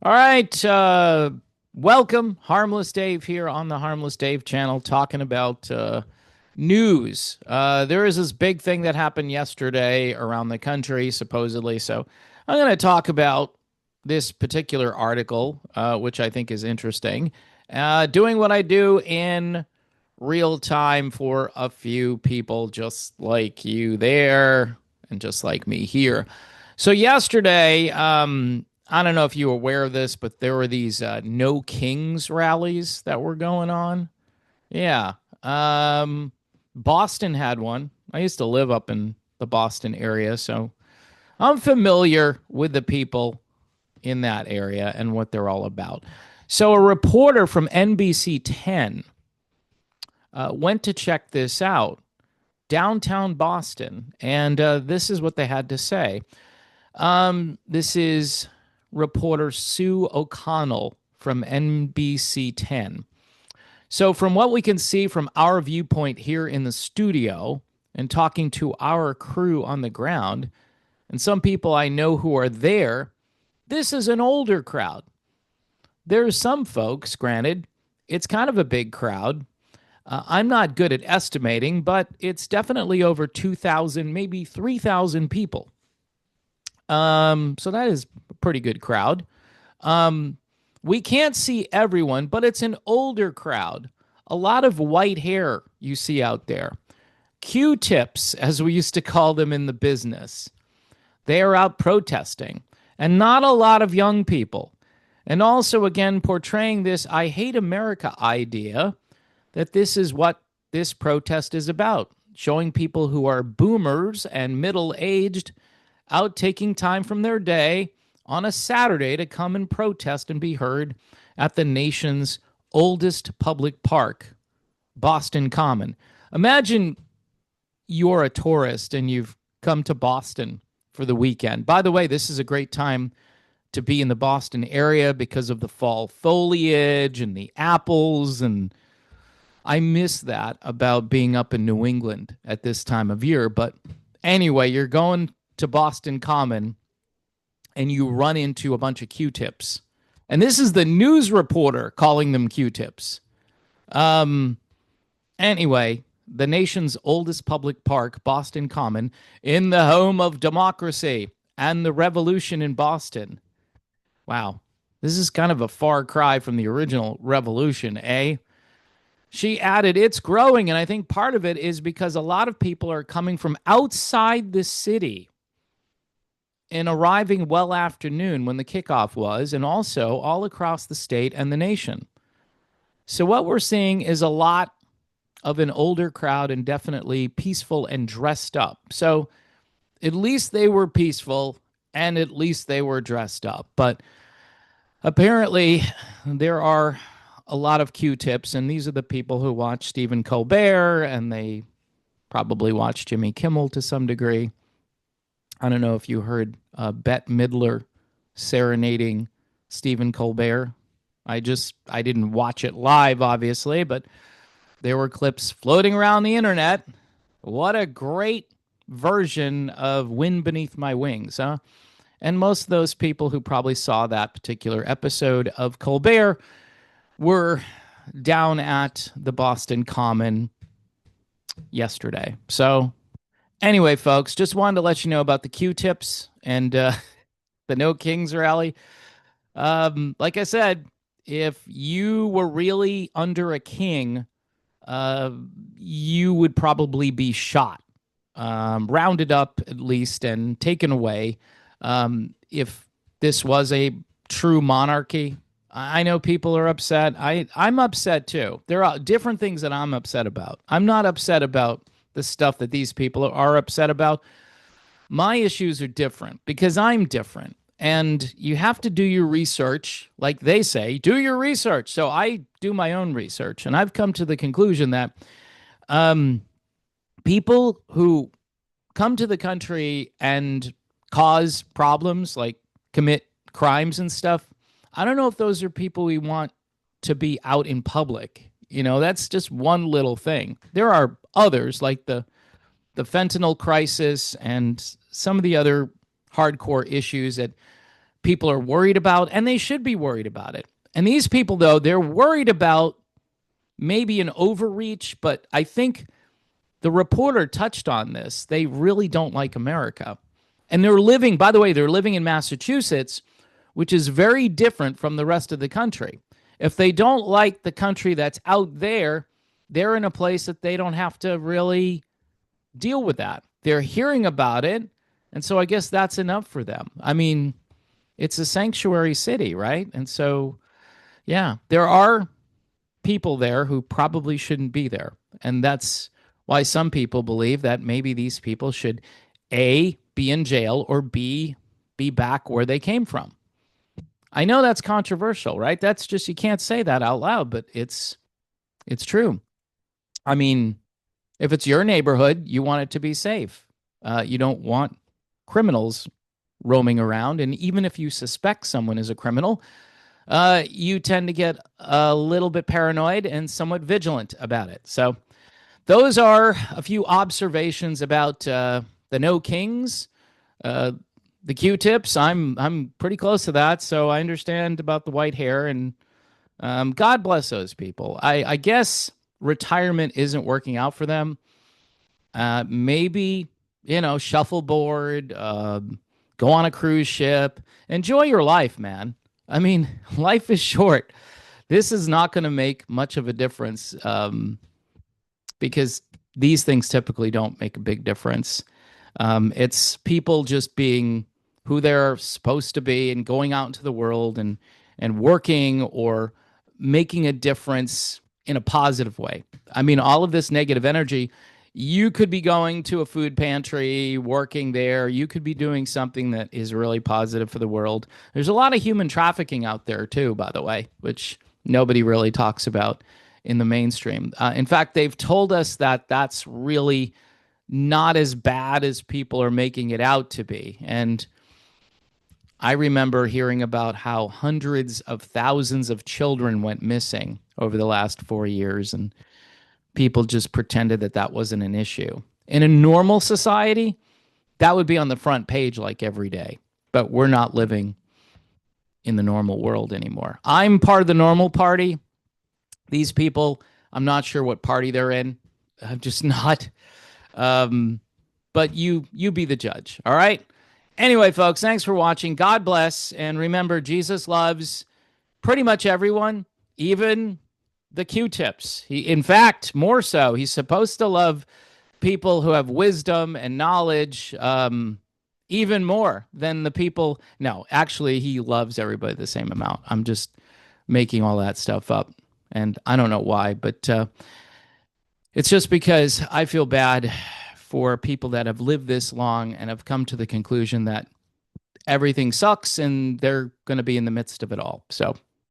All right. Welcome. Harmless Dave here on the Harmless Dave channel talking about news. There is this big thing that happened yesterday around the country, supposedly. So I'm going to talk about this particular article, which I think is interesting. Doing what I do in real time for a few people just like you there and just like me here. So yesterday, I don't know if you were aware of this, but there were these No Kings rallies that were going on. Yeah. Boston had one. I used to live up in the Boston area, so I'm familiar with the people in that area and what they're all about. So a reporter from NBC 10 went to check this out downtown Boston, and this is what they had to say. This is reporter Sue O'Connell from NBC 10. So, from what we can see from our viewpoint here in the studio and talking to our crew on the ground, and some people I know who are there, this is an older crowd. There's some folks, granted, it's kind of a big crowd. I'm not good at estimating, but it's definitely over 2,000, maybe 3,000 people. So that is a pretty good crowd. We can't see everyone, but it's an older crowd. A lot of white hair you see out there. Q-tips, as we used to call them in the business. They are out protesting, and not a lot of young people. And also, again, portraying this I hate America idea that this is what this protest is about. Showing people who are boomers and middle-aged out taking time from their day on a Saturday to come and protest and be heard at the nation's oldest public park, Boston Common. Imagine you're a tourist and you've come to Boston for the weekend. By the way, this is a great time to be in the Boston area because of the fall foliage and the apples, and I miss that about being up in New England at this time of year. But anyway, you're going to Boston Common and you run into a bunch of Q-tips. And this is the news reporter calling them Q-tips. Anyway, the nation's oldest public park, Boston Common, in the home of democracy and the revolution in Boston. Wow, this is kind of a far cry from the original revolution, eh? She added, it's growing, and I think part of it is because a lot of people are coming from outside the city and arriving well after noon when the kickoff was, and also all across the state and the nation. So what we're seeing is a lot of an older crowd and definitely peaceful and dressed up. So at least they were peaceful and at least they were dressed up. But apparently there are a lot of Q-tips, and these are the people who watch Stephen Colbert, and they probably watch Jimmy Kimmel to some degree. I don't know if you heard Bette Midler serenading Stephen Colbert. I didn't watch it live, obviously, but there were clips floating around the internet. What a great version of Wind Beneath My Wings, huh? And most of those people who probably saw that particular episode of Colbert were down at the Boston Common yesterday. So anyway, folks, just wanted to let you know about the Q-tips and the No Kings rally. Like I said, if you were really under a king, you would probably be shot, rounded up at least, and taken away. If this was a true monarchy, I know people are upset. I'm upset too. There are different things that I'm upset about. I'm not upset about the stuff that these people are upset about. My issues are different because I'm different. And you have to do your research, like they say, do your research. So I do my own research. And I've come to the conclusion that people who come to the country and cause problems, like commit crimes and stuff, I don't know if those are people we want to be out in public. You know, that's just one little thing. There are others like the fentanyl crisis and some of the other hardcore issues that people are worried about, and they should be worried about it. And these people, though, they're worried about maybe an overreach, but I think the reporter touched on this. They really don't like America. And they're living, by the way, they're living in Massachusetts, which is very different from the rest of the country. If they don't like the country that's out there, they're in a place that they don't have to really deal with that. They're hearing about it. And so I guess that's enough for them. I mean, it's a sanctuary city, right? And so, yeah, there are people there who probably shouldn't be there. And that's why some people believe that maybe these people should A, be in jail, or B, be back where they came from. I know that's controversial, right? That's just, you can't say that out loud, but it's true. I mean, if it's your neighborhood, you want it to be safe. You don't want criminals roaming around. And even if you suspect someone is a criminal, you tend to get a little bit paranoid and somewhat vigilant about it. So those are a few observations about the No Kings, the Q-tips. I'm pretty close to that, so I understand about the white hair, and God bless those people. I guess retirement isn't working out for them. Maybe, shuffleboard, go on a cruise ship, enjoy your life, man. I mean, life is short. This is not going to make much of a difference because these things typically don't make a big difference. It's people just being who they're supposed to be and going out into the world and working or making a difference in a positive way. I mean, all of this negative energy, you could be going to a food pantry, working there. You could be doing something that is really positive for the world. There's a lot of human trafficking out there too, by the way, which nobody really talks about in the mainstream. In fact, they've told us that that's really not as bad as people are making it out to be. And I remember hearing about how hundreds of thousands of children went missing over the last 4 years, and people just pretended that that wasn't an issue. In a normal society, that would be on the front page like every day. But we're not living in the normal world anymore. I'm part of the normal party. These people, I'm not sure what party they're in. I'm just not. But you be the judge. All right. Anyway, folks, thanks for watching. God bless. And remember, Jesus loves pretty much everyone, even the Q-tips. In fact, more so, he's supposed to love people who have wisdom and knowledge even more than the people. No, actually, he loves everybody the same amount. I'm just making all that stuff up. And I don't know why, but it's just because I feel bad for people that have lived this long and have come to the conclusion that everything sucks and they're going to be in the midst of it all. So